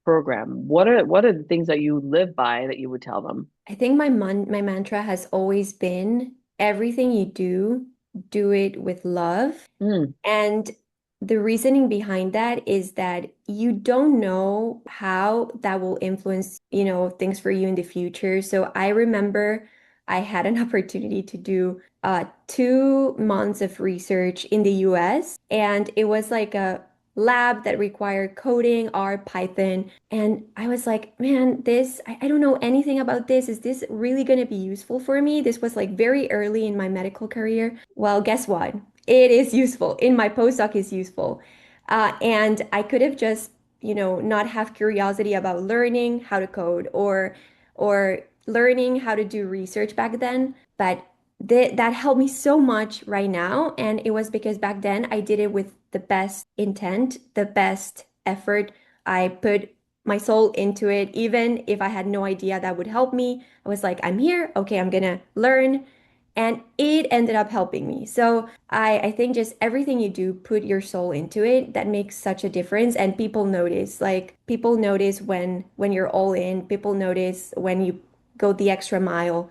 [SPEAKER 1] program. What are the things that you live by that you would tell them?
[SPEAKER 2] I think my mantra has always been everything you do, do it with love.
[SPEAKER 1] Mm,
[SPEAKER 2] And the reasoning behind that is that you don't know how that will influence, things for you in the future. So I remember I had an opportunity to do 2 months of research in the US, and it was like a lab that required coding, R, Python. And I was like, man, I don't know anything about this. Is this really going to be useful for me? This was like very early in my medical career. Well, guess what? It is useful. In my postdoc is useful. And I could have just, not have curiosity about learning how to code or learning how to do research back then. But that helped me so much right now. And it was because back then I did it with the best intent, the best effort. I put my soul into it, even if I had no idea that would help me. I was like, I'm here. Okay, I'm gonna learn. And it ended up helping me. So I think just everything you do, put your soul into it. That makes such a difference. And people notice, like people notice when you're all in, people notice when you go the extra mile.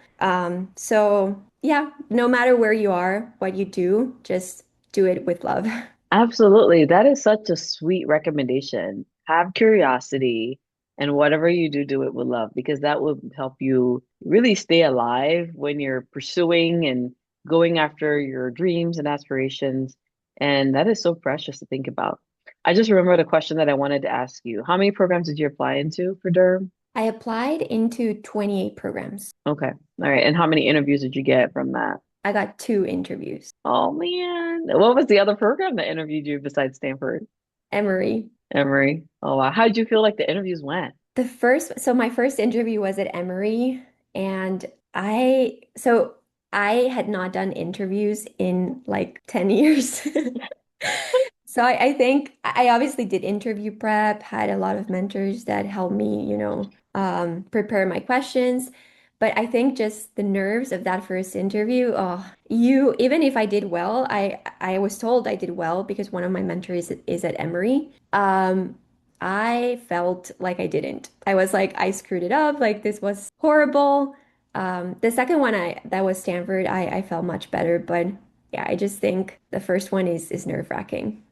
[SPEAKER 2] So yeah, no matter where you are, what you do, just do it with love.
[SPEAKER 1] absolutely. That is such a sweet recommendation. Have curiosity and whatever you do, do it with love because that will help you really stay alive when you're pursuing and going after your dreams and aspirations. And that is so precious to think about. I just remembered a question that I wanted to ask you. How many programs did you apply into for Derm?
[SPEAKER 2] I applied into 28 programs.
[SPEAKER 1] Okay. All right. And how many interviews did you get from that?
[SPEAKER 2] I got 2 interviews.
[SPEAKER 1] Oh man. What was the other program that interviewed you besides Stanford?
[SPEAKER 2] Emory.
[SPEAKER 1] Emory. Oh wow. How did you feel like the interviews went?
[SPEAKER 2] So my first interview was at Emory, and so I had not done interviews in like 10 years. So I think I obviously did interview prep, had a lot of mentors that helped me, prepare my questions. But I think just the nerves of that first interview, even if I did well, I was told I did well because one of my mentors is at Emory. I felt like I didn't. I was like, I screwed it up. Like this was horrible. The second one that was Stanford, I felt much better. But yeah, I just think the first one is nerve-wracking.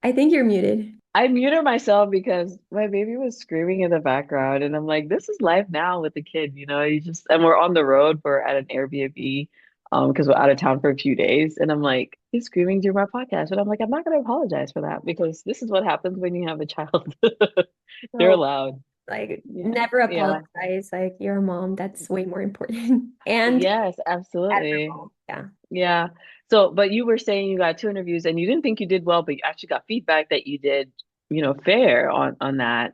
[SPEAKER 2] I think you're muted.
[SPEAKER 1] I muted myself because my baby was screaming in the background, and I'm like, "This is life now with the kid, you know." You just and we're on the road. We're at an Airbnb, because we're out of town for a few days, and I'm like, he's screaming during my podcast, but I'm like, I'm not going to apologize for that because this is what happens when you have a child. They're
[SPEAKER 2] So
[SPEAKER 1] loud.
[SPEAKER 2] like
[SPEAKER 1] Yeah,
[SPEAKER 2] never
[SPEAKER 1] yeah,
[SPEAKER 2] apologize. Like you're a mom. That's way more important. And
[SPEAKER 1] yes, absolutely.
[SPEAKER 2] admirable. Yeah.
[SPEAKER 1] Yeah. So, but you were saying you got two interviews and you didn't think you did well, but you actually got feedback that you did, fair on that.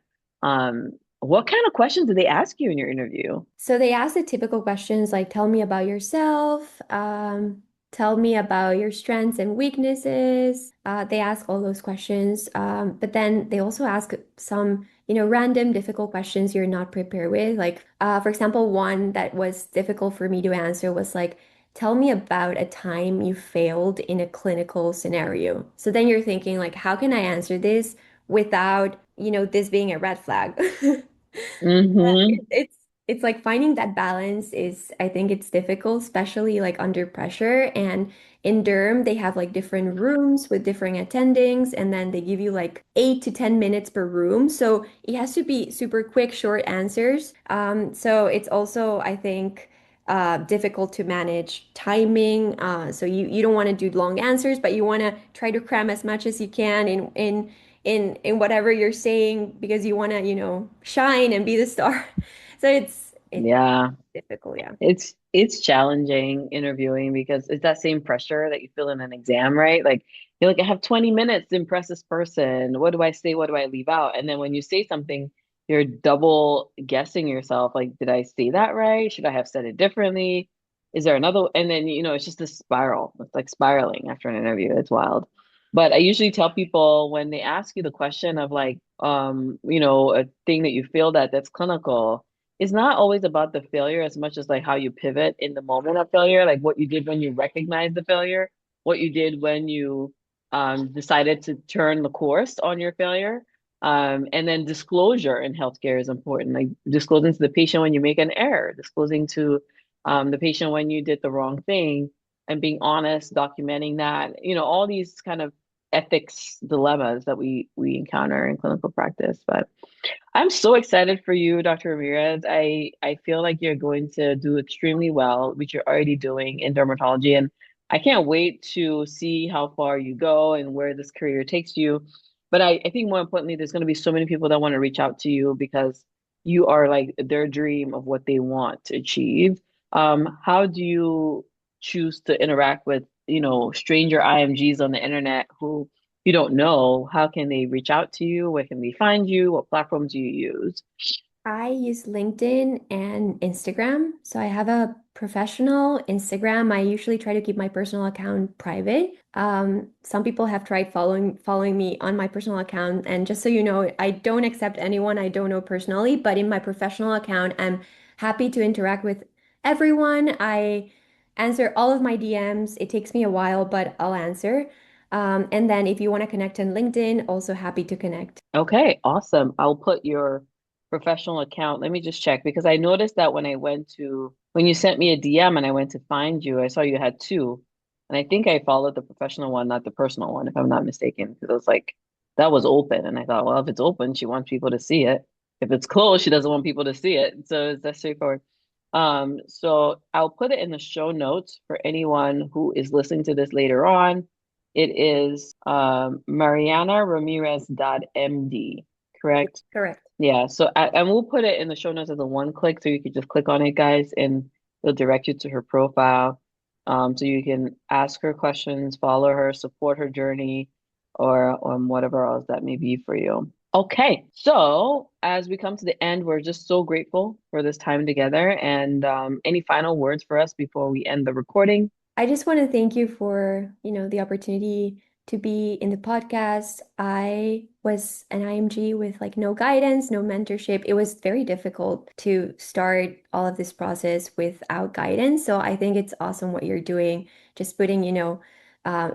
[SPEAKER 1] What kind of questions did they ask you in your interview?
[SPEAKER 2] So they ask the typical questions like, tell me about yourself, tell me about your strengths and weaknesses. They ask all those questions. But then they also ask some, random difficult questions you're not prepared with. Like, for example, one that was difficult for me to answer was like, tell me about a time you failed in a clinical scenario. So then you're thinking like, how can I answer this without, this being a red flag?
[SPEAKER 1] Mm-hmm.
[SPEAKER 2] It's like finding that balance is, I think it's difficult, especially like under pressure. And in Derm, they have like different rooms with different attendings, and then they give you like 8 to 10 minutes per room. So it has to be super quick, short answers. So it's also, I think, difficult to manage timing. So you don't want to do long answers, but you want to try to cram as much as you can in whatever you're saying because you want to, shine and be the star. So it's
[SPEAKER 1] Yeah.
[SPEAKER 2] difficult, yeah.
[SPEAKER 1] It's challenging interviewing because it's that same pressure that you feel in an exam, right? Like you're like, I have 20 minutes to impress this person. What do I say? What do I leave out? And then when you say something, you're double guessing yourself. Like, did I say that right? Should I have said it differently? Is there another? And then, it's just a spiral. It's like spiraling after an interview. It's wild. But I usually tell people when they ask you the question of like, a thing that you feel that's clinical, it's not always about the failure as much as like how you pivot in the moment of failure, like what you did when you recognized the failure, what you did when you decided to turn the course on your failure. And then disclosure in healthcare is important, like disclosing to the patient when you make an error, disclosing to the patient when you did the wrong thing, and being honest, documenting that, all these kind of ethics dilemmas that we encounter in clinical practice. But I'm so excited for you, Dr. Ramirez. I feel like you're going to do extremely well, which you're already doing in dermatology. And I can't wait to see how far you go and where this career takes you. But I think more importantly, there's going to be so many people that want to reach out to you because you are like their dream of what they want to achieve. How do you choose to interact with, stranger IMGs on the internet who you don't know, how can they reach out to you? Where can they find you? What platforms do you use?
[SPEAKER 2] I use LinkedIn and Instagram. So I have a professional Instagram. I usually try to keep my personal account private. Some people have tried following me on my personal account. And just so you know, I don't accept anyone I don't know personally, but in my professional account, I'm happy to interact with everyone. I answer all of my DMs. It takes me a while, but I'll answer. And then if you want to connect on LinkedIn, also happy to connect.
[SPEAKER 1] Okay, awesome. I'll put your professional account. Let me just check because I noticed that when you sent me a DM and I went to find you, I saw you had two. And I think I followed the professional one, not the personal one, if I'm not mistaken, because it was like that was open. And I thought, well, if it's open, she wants people to see it. If it's closed, she doesn't want people to see it. So it's that straightforward. So I'll put it in the show notes for anyone who is listening to this later on. It is Mariana Ramirez MD, correct?
[SPEAKER 2] Correct.
[SPEAKER 1] Yeah, so and we'll put it in the show notes as a one click, so you can just click on it, guys, and it'll direct you to her profile. So you can ask her questions, follow her, support her journey, or whatever else that may be for you. Okay, so as we come to the end, we're just so grateful for this time together. And any final words for us before we end the recording?
[SPEAKER 2] I just want to thank you for, the opportunity to be in the podcast. I was an IMG with like no guidance, no mentorship. It was very difficult to start all of this process without guidance. So I think it's awesome what you're doing, just putting,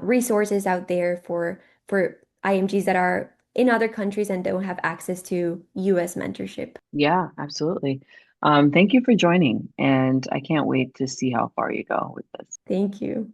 [SPEAKER 2] resources out there for IMGs that are in other countries and don't have access to US mentorship.
[SPEAKER 1] Yeah, absolutely. Thank you for joining, and I can't wait to see how far you go with this.
[SPEAKER 2] Thank you.